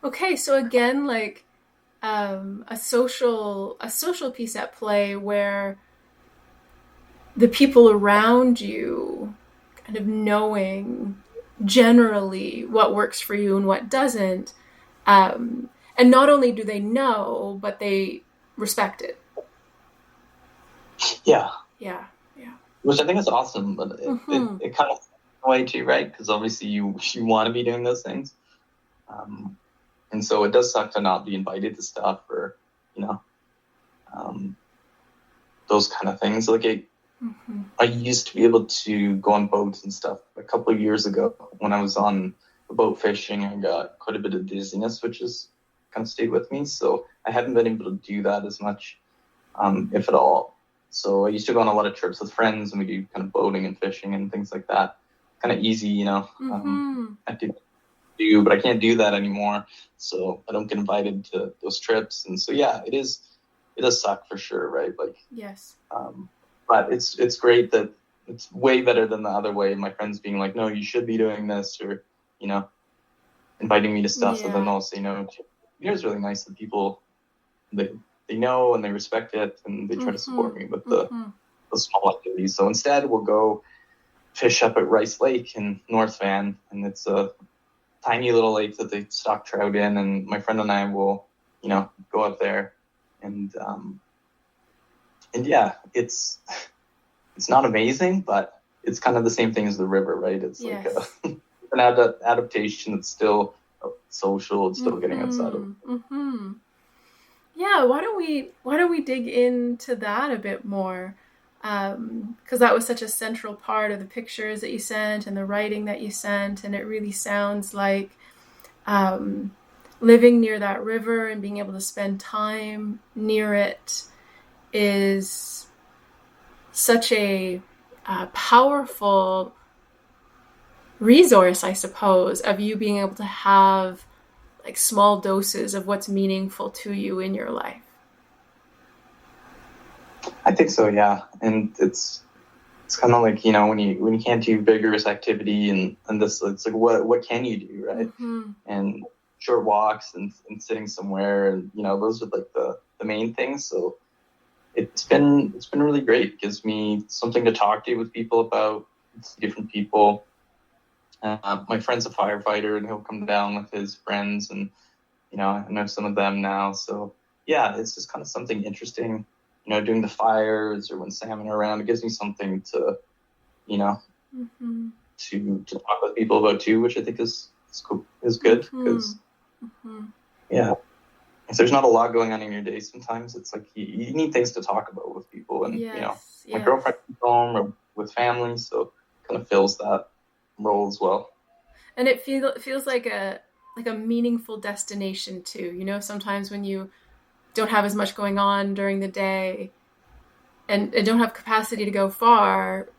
Okay, so again, like a social piece at play where the people around you kind of knowing generally what works for you and what doesn't. And not only do they know, but they respect it. Yeah, Yeah, yeah. which I think is awesome, but Mm-hmm. it kind of way too, right? Because obviously you want to be doing those things, um, and so it does suck to not be invited to stuff or you know um, those kind of things. Like Mm-hmm. I used to be able to go on boats and stuff a couple of years ago when I was on the boat fishing. I got quite a bit of dizziness, which has kind of stayed with me. So I haven't been able to do that as much, if at all. So I used to go on a lot of trips with friends and we do kind of boating and fishing and things like that. Kind of easy, Mm-hmm. I did do, but I can't do that anymore. So I don't get invited to those trips. And so, yeah, it does suck for sure, right? Like, Yes. um, but it's great that it's way better than the other way. My friends being like, no, you should be doing this, or you know, inviting me to stuff, so then Yeah. I'll say no. You know, it's really nice that people they they know and they respect it, and they try to Mm-hmm. support me with Mm-hmm. the small activities. So instead, we'll go fish up at Rice Lake in North Van, and it's a tiny little lake that they stock trout in. And my friend and I will, go up there, and and yeah, it's not amazing, but it's kind of the same thing as the river, right? It's like Yes. an adaptation that's still social. It's still getting outside of. Mm-hmm. Mm-hmm. Yeah, why don't we dig into that a bit more? Because that was such a central part of the pictures that you sent and the writing that you sent, and it really sounds like um, living near that river and being able to spend time near it is such a powerful resource, I suppose, of you being able to have like small doses of what's meaningful to you in your life. I think so, yeah. And it's kind of like when you can't do vigorous activity and this it's like what can you do, right? Mm-hmm. And short walks and sitting somewhere, and those are like the main things. So it's been really great. It gives me something to talk to with people about. It's different people. My friend's a firefighter, and he'll come down with his friends, and I know some of them now. So yeah, it's just kind of something interesting. Doing the fires or when salmon are around, it gives me something to you know Mm-hmm. to talk with people about too, which I think is cool, is good Mm-hmm. because Mm-hmm. yeah, if there's not a lot going on in your day, sometimes it's like you need things to talk about with people, and Yes, my yes. girlfriend comes home or with family, so kind of fills that role as well. And it feels like a meaningful destination too. Sometimes when you don't have as much going on during the day and don't have capacity to go far,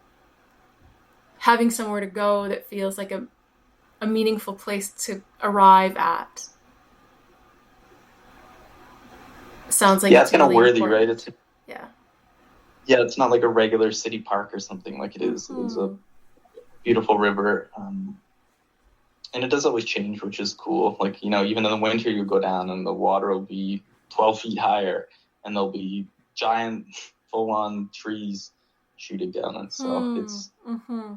having somewhere to go that feels like a meaningful place to arrive at sounds like Yeah, it's it's kind of really worthy, right? important. It's Yeah. Yeah, it's not like a regular city park or something like it is. It is a Mm-hmm. beautiful river, and it does always change, which is cool. Like even in the winter, you go down and the water will be 12 feet higher, and there'll be giant, full-on trees shooting down, and so Hmm. it's Mm-hmm.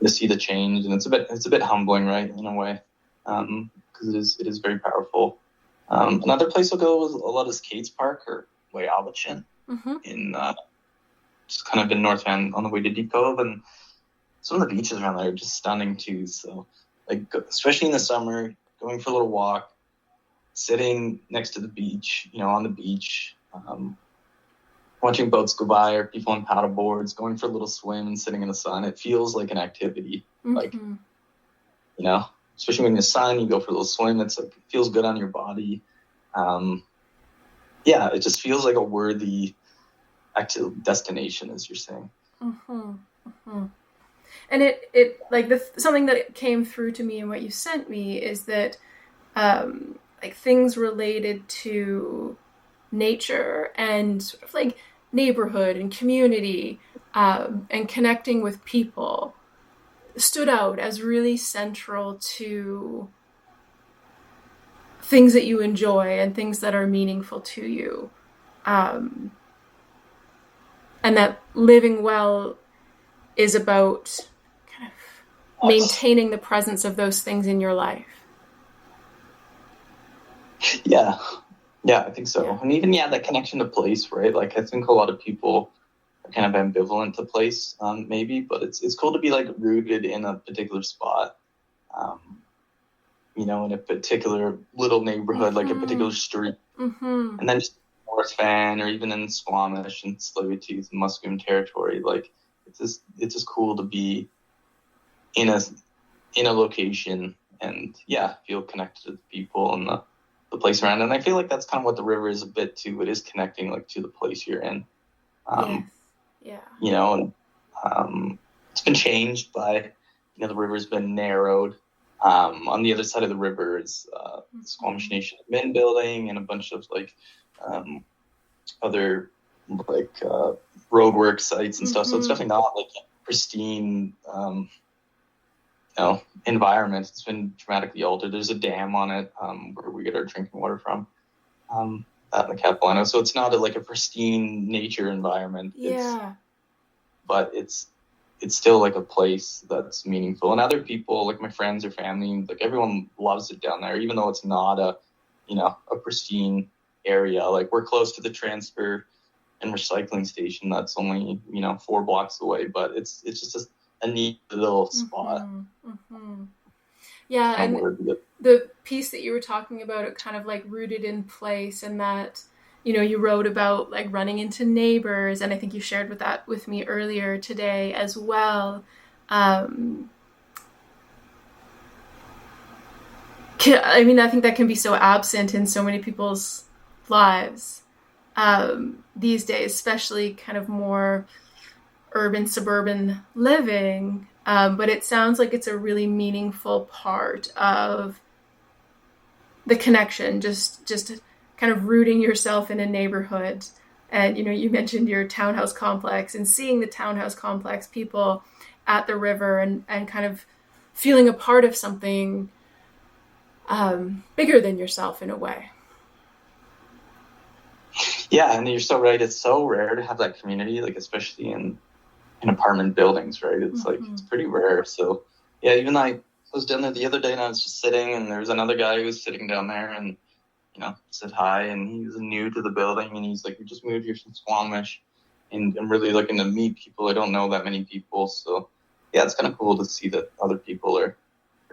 to see the change, and it's a bit humbling, right, in a way, because it is very powerful. Another place I'll go is a lot of Skates Park or Wayabichin Mm-hmm. in just kind of in North Van on the way to Deep Cove, and some of the beaches around there are just stunning too. So, like, especially in the summer, going for a little walk, sitting next to the beach, on the beach, watching boats go by or people on paddle boards, going for a little swim and sitting in the sun. It feels like an activity. Like, Mm-hmm. you know, especially when in the sun, you go for a little swim. It's like, it feels good on your body. Um, yeah, it just feels like a worthy active destination, as you're saying. Mm-hmm. Mm-hmm. And it like something that came through to me in what you sent me is that like things related to nature and sort of like neighborhood and community and connecting with people stood out as really central to things that you enjoy and things that are meaningful to you. Um, and that living well is about kind of maintaining the presence of those things in your life. Yeah. Yeah, I think so. Yeah. And even, yeah, that connection to place, right? Like, I think a lot of people are kind of ambivalent to place, maybe, but it's cool to be like rooted in a particular spot, um, in a particular little neighborhood, like a particular street. And then just North Van, or even in Squamish and Tsleil-Waututh and Musqueam territory, like it's just cool to be in a location and, yeah, feel connected to the people and the place around. And I feel like that's kind of what the river is a bit too. It is connecting like to the place you're in. Yes. Yeah. And it's been changed by, the river's been narrowed. On the other side of the river is the Squamish Nation Admin building and a bunch of like other like roadwork sites and stuff. So it's definitely not like a pristine environment. It's been dramatically altered. There's a dam on it where we get our drinking water from, out in the Capilano. So it's not like a pristine nature environment. Yeah. But it's still like a place that's meaningful. And other people, like my friends or family, like everyone loves it down there, even though it's not a pristine area. Like, we're close to the transfer and recycling station that's only 4 blocks away, but it's just a neat little spot. Yeah, and the piece that you were talking about, it kind of like rooted in place, and that you wrote about like running into neighbors, and I think you shared with me earlier today as well. I think that can be so absent in so many people's lives these days, especially kind of more urban, suburban living. But it sounds like it's a really meaningful part of the connection, just kind of rooting yourself in a neighborhood. And, you mentioned your townhouse complex, and seeing the townhouse complex people at the river, and kind of feeling a part of something bigger than yourself in a way. Yeah, and you're so right. It's so rare to have that community, like especially in apartment buildings, right? It's like, it's pretty rare. So yeah, even I was down there the other day and I was just sitting, and there was another guy who was sitting down there, and said hi, and he was new to the building, and he's like, we just moved here from Squamish, and I'm really looking to meet people. I don't know that many people. So yeah, it's kind of cool to see that other people are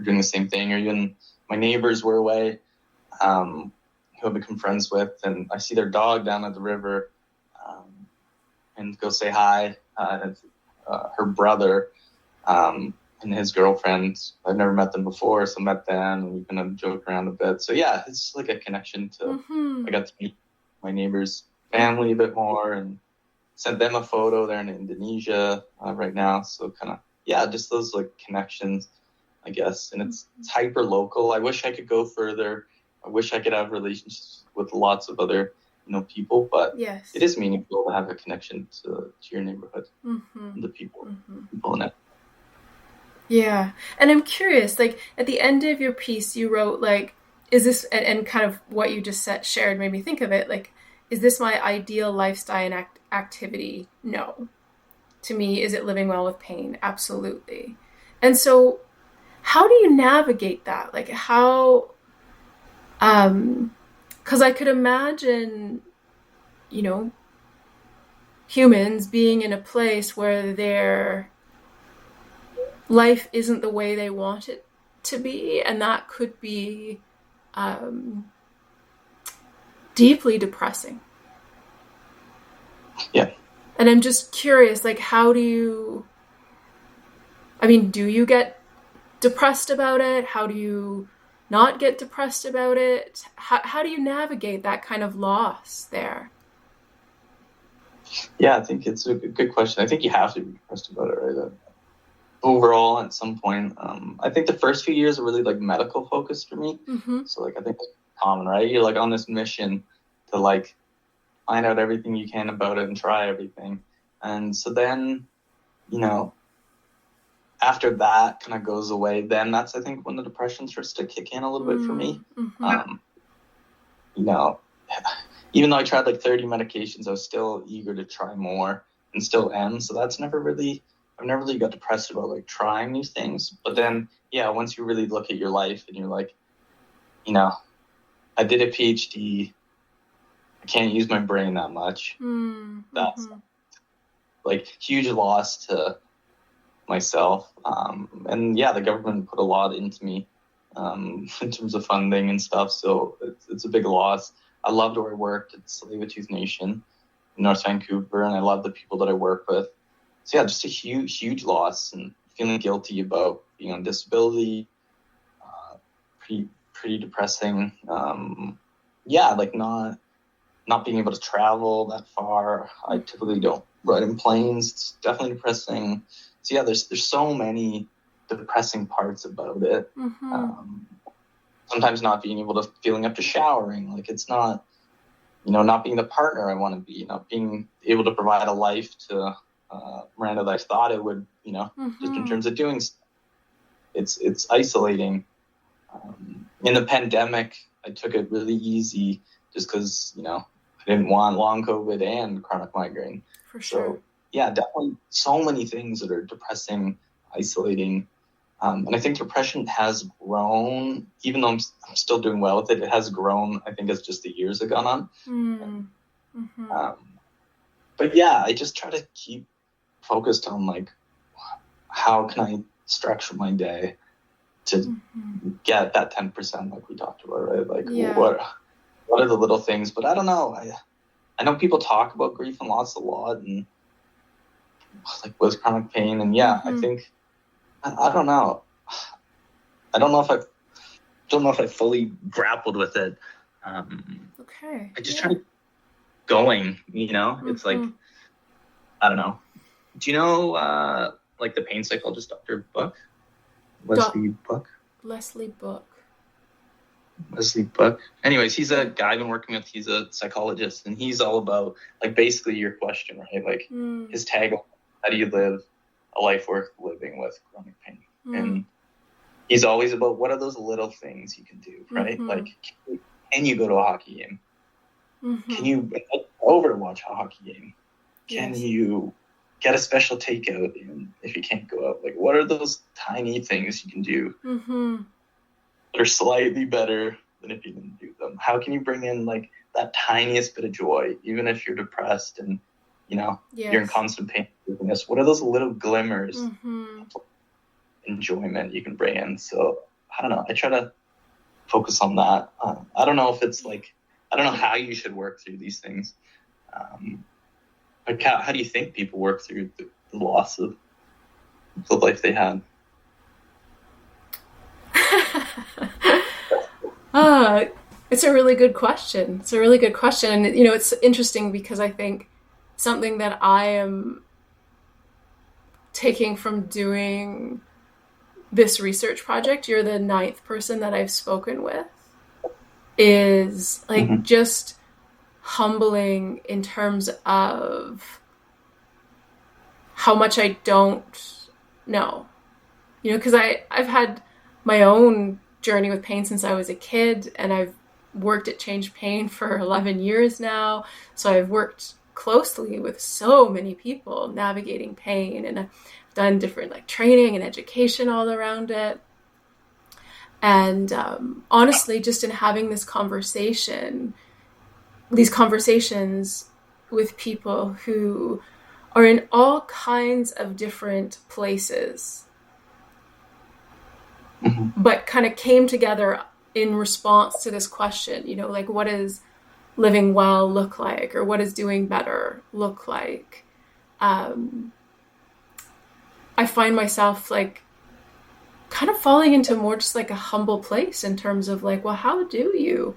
doing the same thing. Or even my neighbors were away, who I've become friends with, and I see their dog down at the river, and go say hi. Her brother and his girlfriend, I've never met them before, so met them, and we've been joking around a bit. So yeah, it's like a connection to, I got to meet my neighbor's family a bit more, and sent them a photo. They're in Indonesia right now. So kind of, yeah, just those like connections, I guess. And it's hyper local. I wish I could go further. I wish I could have relationships with lots of other people, but yes, it is meaningful to have a connection to your neighborhood, the people in it. Yeah. And I'm curious, like at the end of your piece, you wrote like, is this, and kind of what you just shared made me think of it, like, is this my ideal lifestyle and activity? No. To me, is it living well with pain? Absolutely. And so how do you navigate that? Like how, because I could imagine, humans being in a place where their life isn't the way they want it to be, and that could be deeply depressing. Yeah. And I'm just curious, like, how do you get depressed about it? How do you not get depressed about it? How do you navigate that kind of loss there? Yeah, I think it's a good question. I think you have to be depressed about it, right? Overall, at some point, I think the first few years are really like medical focused for me. So like, I think it's common, right? You're like on this mission to like find out everything you can about it and try everything. And so then, after that kind of goes away, then that's, I think, when the depression starts to kick in a little bit for me. you know, even though I tried like 30 medications, I was still eager to try more and still am. So I've never really got depressed about like trying new things. But then, yeah, once you really look at your life and you're like, you know, I did a PhD. I can't use my brain that much. That's like huge loss to myself. And yeah, the government put a lot into me in terms of funding and stuff. So it's a big loss. I loved where I worked at Tsleil-Waututh Nation in North Vancouver, and I love the people that I work with. So yeah, just a huge loss, and feeling guilty about being on disability. Pretty depressing. Yeah, like not being able to travel that far. I typically don't ride in planes. It's definitely depressing. So yeah, there's so many depressing parts about it. Sometimes not being able to feeling up to showering, like it's not, not being the partner I want to be, not being able to provide a life to Miranda that I thought it would, just in terms of doing stuff. It's isolating. In the pandemic, I took it really easy just because, I didn't want long COVID and chronic migraine. For sure. So yeah, definitely so many things that are depressing, isolating. And I think depression has grown, even though I'm still doing well with it, it has grown, I think, as just the years have gone on. But yeah, I just try to keep focused on like, how can I structure my day to get that 10% like we talked about, right? Like what are the little things? But I don't know. I know people talk about grief and loss a lot, and like with chronic pain, and I think I don't know. I don't know if I fully grappled with it. Okay. I just try to going. It's like, I don't know. Do you know like the pain psychologist Dr. Book? Leslie Book. Anyways, he's a guy I've been working with. He's a psychologist, and he's all about like basically your question, right? Like his tagline: how do you live a life worth living with chronic pain? And he's always about what are those little things you can do, right? Like, can you go to a hockey game? Can you over to watch a hockey game? Can you get a special takeout if you can't go out? Like, what are those tiny things you can do that are slightly better than if you didn't do them? How can you bring in like that tiniest bit of joy, even if you're depressed and you're in constant pain? What are those little glimmers of enjoyment you can bring in? So I don't know. I try to focus on that. I don't know if it's like, I don't know how you should work through these things. Like how do you think people work through the loss of the life they had? It's a really good question. And it's interesting because I think something that I am taking from doing this research project, you're the 9th person that I've spoken with, is like just humbling in terms of how much I don't know, because I've had my own journey with pain since I was a kid, and I've worked at Change Pain for 11 years now. So I've worked closely with so many people navigating pain, and I've done different like training and education all around it. And honestly, just in having these conversations with people who are in all kinds of different places, but kind of came together in response to this question, like what does living well look like, or what does doing better look like? I find myself like kind of falling into more just like a humble place in terms of like, well, how do you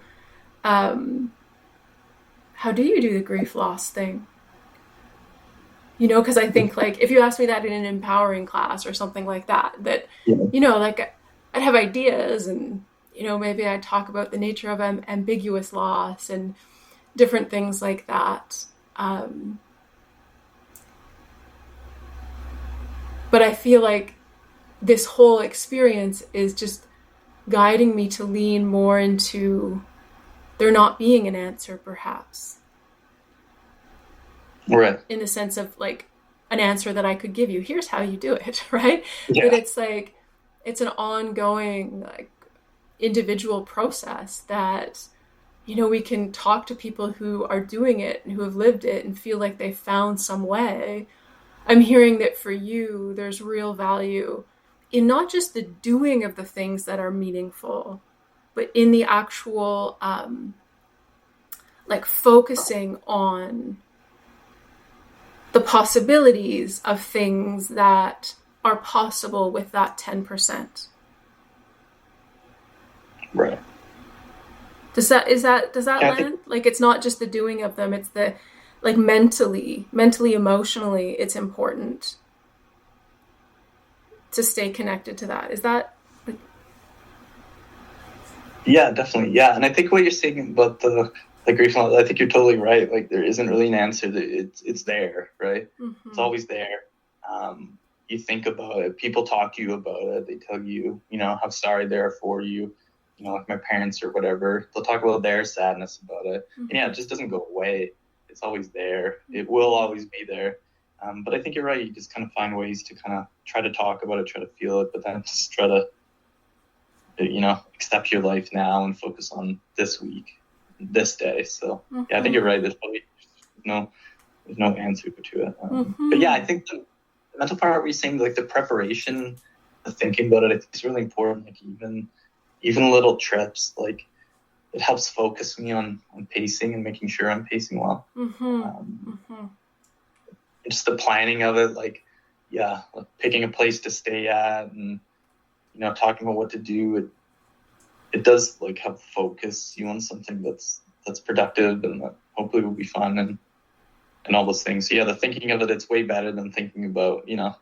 do the grief loss thing? Because I think like if you ask me that in an empowering class or something like that, like I'd have ideas, and maybe I'd talk about the nature of ambiguous loss and different things like that. But I feel like this whole experience is just guiding me to lean more into there not being an answer, perhaps, Right. in the sense of like an answer that I could give you. Here's how you do it, right? But Yeah. it's like it's an ongoing like individual process that we can talk to people who are doing it and who have lived it and feel like they found some way. I'm hearing that for you, there's real value in not just the doing of the things that are meaningful, but in the actual, like focusing on the possibilities of things that are possible with that 10%. Right. Does that Yeah, I think, land? Like it's not just the doing of them, it's the like mentally, emotionally, it's important to stay connected to that. Is that like, yeah, definitely. Yeah. And I think what you're saying about the grief, I think you're totally right. Like there isn't really an answer. That it's there, right? It's mm-hmm, always there. You think about it. People talk to you about it. They tell you, how sorry they're for you. Like my parents or whatever. They'll talk about their sadness about it. And yeah, mm-hmm, it just doesn't go away. It's always there. It will always be there. But I think you're right. You just kind of find ways to kind of try to talk about it, try to feel it, but then just try to, accept your life now and focus on this week, this day. So yeah, I think you're mm-hmm, right. No, there's no answer to it. But yeah, mm-hmm. I think the mental part where you're saying like the preparation, the thinking about it, it's really important. Like even little trips, like it helps focus me on pacing and making sure I'm pacing well. Mm-hmm. Um, Mm-hmm. just the planning of it, like yeah, like picking a place to stay at and talking about what to do. It does like help focus you on something that's productive and that hopefully will be fun and all those things. So yeah, the thinking of it's way better than thinking about, am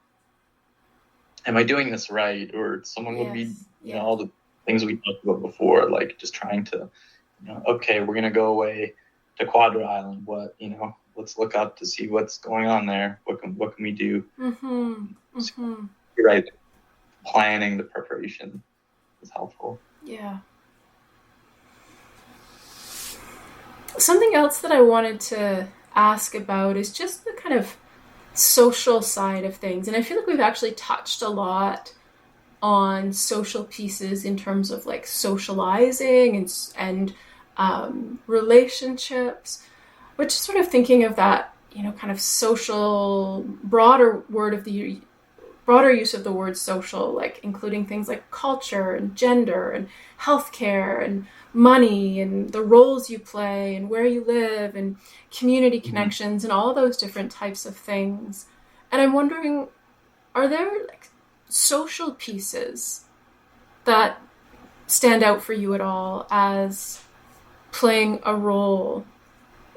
I doing this right? Or someone would be, Yes. Yeah. all the things we talked about before, like just trying to, okay, we're gonna go away to Quadra Island. What, let's look up to see what's going on there. What can we do? Mm-hmm. So Mm-hmm. you're right. Planning the preparation is helpful. Yeah. Something else that I wanted to ask about is just the kind of social side of things. And I feel like we've actually touched a lot on social pieces in terms of like socializing and relationships, but just sort of thinking of that, kind of social broader use of the word social, like including things like culture and gender and healthcare and money and the roles you play and where you live and community Mm-hmm. connections and all those different types of things. And I'm wondering, are there like social pieces that stand out for you at all as playing a role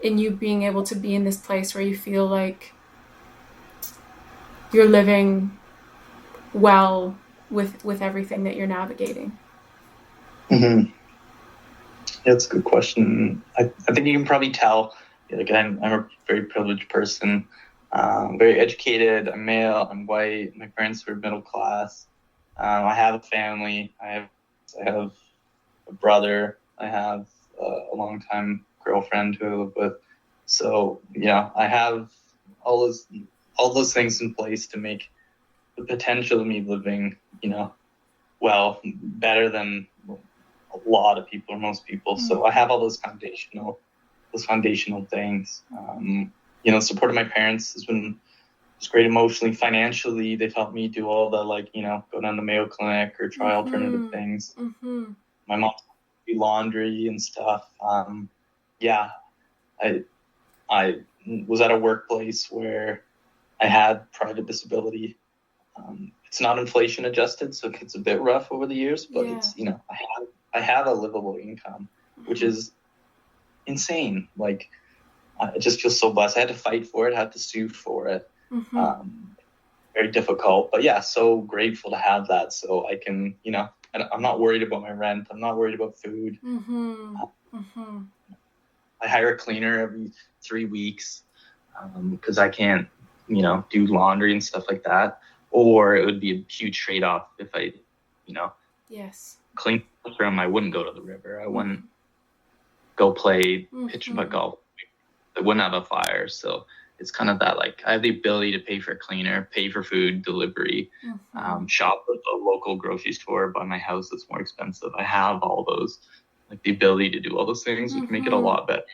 in you being able to be in this place where you feel like you're living well with everything that you're navigating? Mm-hmm. Yeah, that's a good question. I think you can probably tell. Like I'm a very privileged person, very educated. I'm male. I'm white. My parents were middle class. I have a family. I have a brother. I have a longtime girlfriend who I live with. So yeah, I have all those all those things in place to make the potential of me living, well, better than a lot of people or most people. So I have all those foundational things. Support of my parents has been just great emotionally, financially. They've helped me do all the go down to Mayo Clinic or try alternative Mm-hmm. things. Mm-hmm. My mom do laundry and stuff. Yeah, I I was at a workplace where I had private disability. It's not inflation adjusted, so it gets a bit rough over the years. But Yeah. it's I have a livable income, which Mm-hmm. is insane. Like I just feel so blessed. I had to fight for it, I had to sue for it. Mm-hmm. Um, Very difficult, but yeah, so grateful to have that. So I can, and I'm not worried about my rent. I'm not worried about food. Mm-hmm. Mm-hmm. I hire a cleaner every 3 weeks because I can't, do laundry and stuff like that. Or it would be a huge trade off if I, you know, Yes. clean from. I wouldn't go to the river. I Mm-hmm. wouldn't go play pitch putt golf. I wouldn't have a flyer. So it's kind of that, like, I have the ability to pay for a cleaner, pay for food delivery, shop at a local grocery store by my house that's more expensive. I have all those, like the ability to do all those things, which make it a lot better.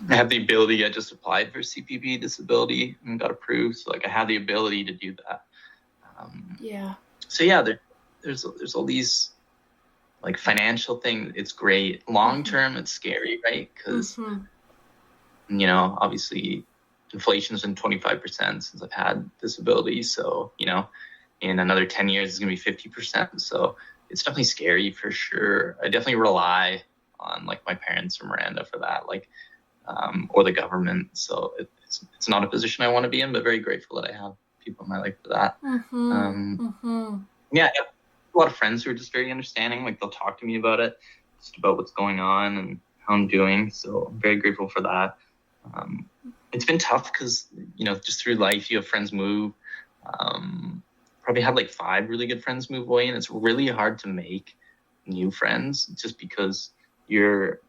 I have the ability, I just applied for CPP disability and got approved. So like I have the ability to do that. So yeah, there's all these like financial things. It's great. Long term, it's scary, right? Because you know, obviously inflation's been 25% since I've had disability. So, you know, in another 10 years, it's going to be 50%. So it's definitely scary for sure. I definitely rely on like my parents or Miranda for that, like, or the government. So it's not a position I want to be in, but very grateful that I have people in my life for that. Yeah, I have a lot of friends who are just very understanding. Like they'll talk to me about it, just about what's going on and how I'm doing. So I'm very grateful for that. It's been tough because, you know, just through life, you have friends move. Probably had like 5 really good friends move away, and it's really hard to make new friends just because you're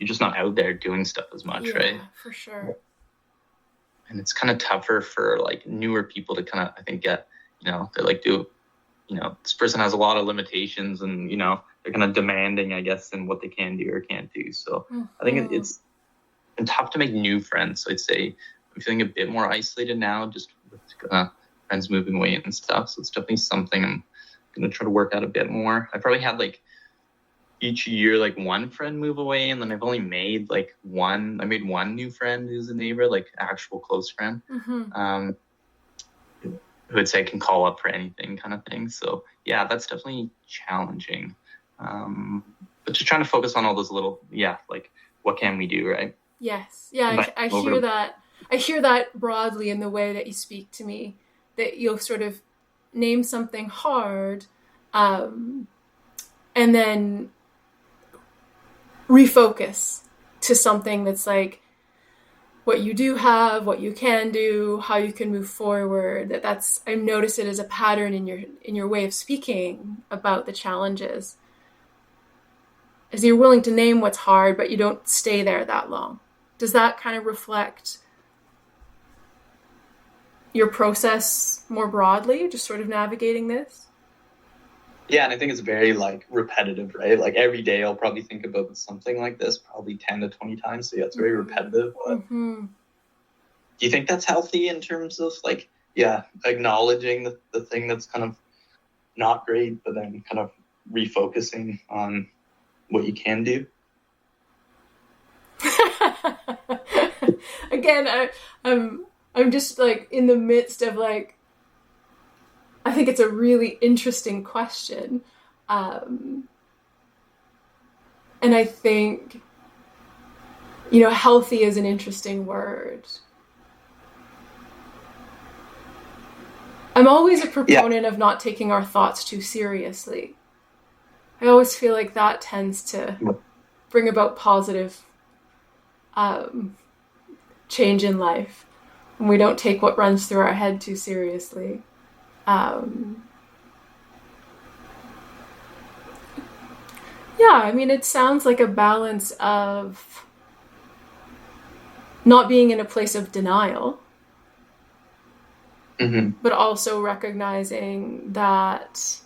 just not out there doing stuff as much, right? For sure. And it's kind of tougher for like newer people to kind of, I think, get, you know, they're like, you know, this person has a lot of limitations and, you know, they're kind of demanding, I guess, in what they can do or can't do. So I think it's been tough to make new friends. So I'd say I'm feeling a bit more isolated now, just with friends moving away and stuff. So it's definitely something I'm going to try to work out a bit more. I probably had like each year, like one friend move away. And then I've only made like I made one new friend who's a neighbor, like actual close friend, who would say I can call up for anything kind of thing. So yeah, that's definitely challenging. But just trying to focus on all those little, like what can we do, right? Yes. Yeah, I hear that. I hear that broadly in the way that you speak to me, that you'll sort of name something hard and then refocus to something that's like what you do have, what you can do, how you can move forward. That's I notice it as a pattern in your way of speaking about the challenges. Is you're willing to name what's hard, but you don't stay there that long. Does that kind of reflect your process more broadly, just sort of navigating this? Yeah, and I think it's very like repetitive, right? Like every day I'll probably think about something like this probably 10 to 20 times. So yeah, it's very repetitive. But do you think that's healthy in terms of like, acknowledging the thing that's kind of not great, but then kind of refocusing on what you can do? Again, I'm just like in the midst of like, I think it's a really interesting question. And I think, you know, healthy is an interesting word. I'm always a proponent of not taking our thoughts too seriously. I always feel like that tends to bring about positive change in life when we don't take what runs through our head too seriously. I mean, it sounds like a balance of not being in a place of denial, but also recognizing that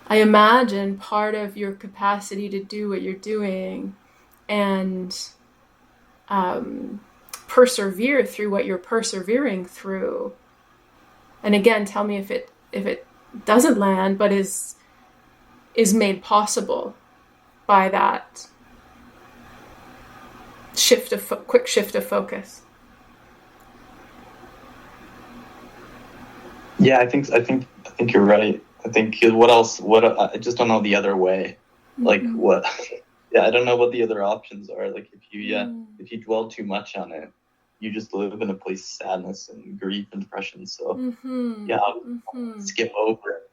I imagine part of your capacity to do what you're doing and persevere through what you're persevering through. And again, tell me if it doesn't land, but is made possible by that quick shift of focus. Yeah, I think you're right. I think what else? I just don't know the other way. Like what? I don't know what the other options are. Like if you dwell too much on it, you just live in a place of sadness and grief and depression. So I'll skip over it.